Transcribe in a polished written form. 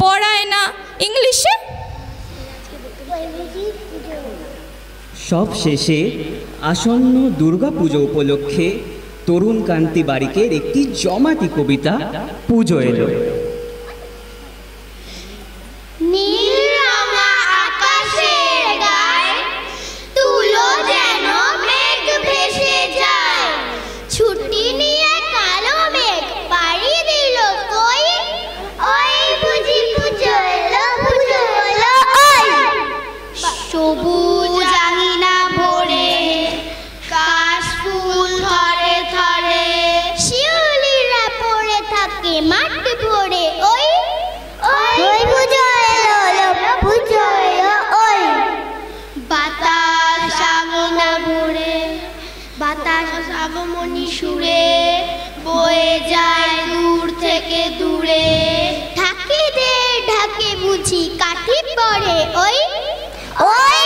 পড়ায় না ইংলিশে? সব শেষে আসন্ন দুর্গাপুজো উপলক্ষে তরুণ কান্তি বারিকের একটি জমাটি কবিতা পুজো এলো। আগমনী সুরে বয়ে যায় দূর থেকে দূরে, ঢাকে দে ঢাকে বুঝি কাঠি পড়ে ওই ওই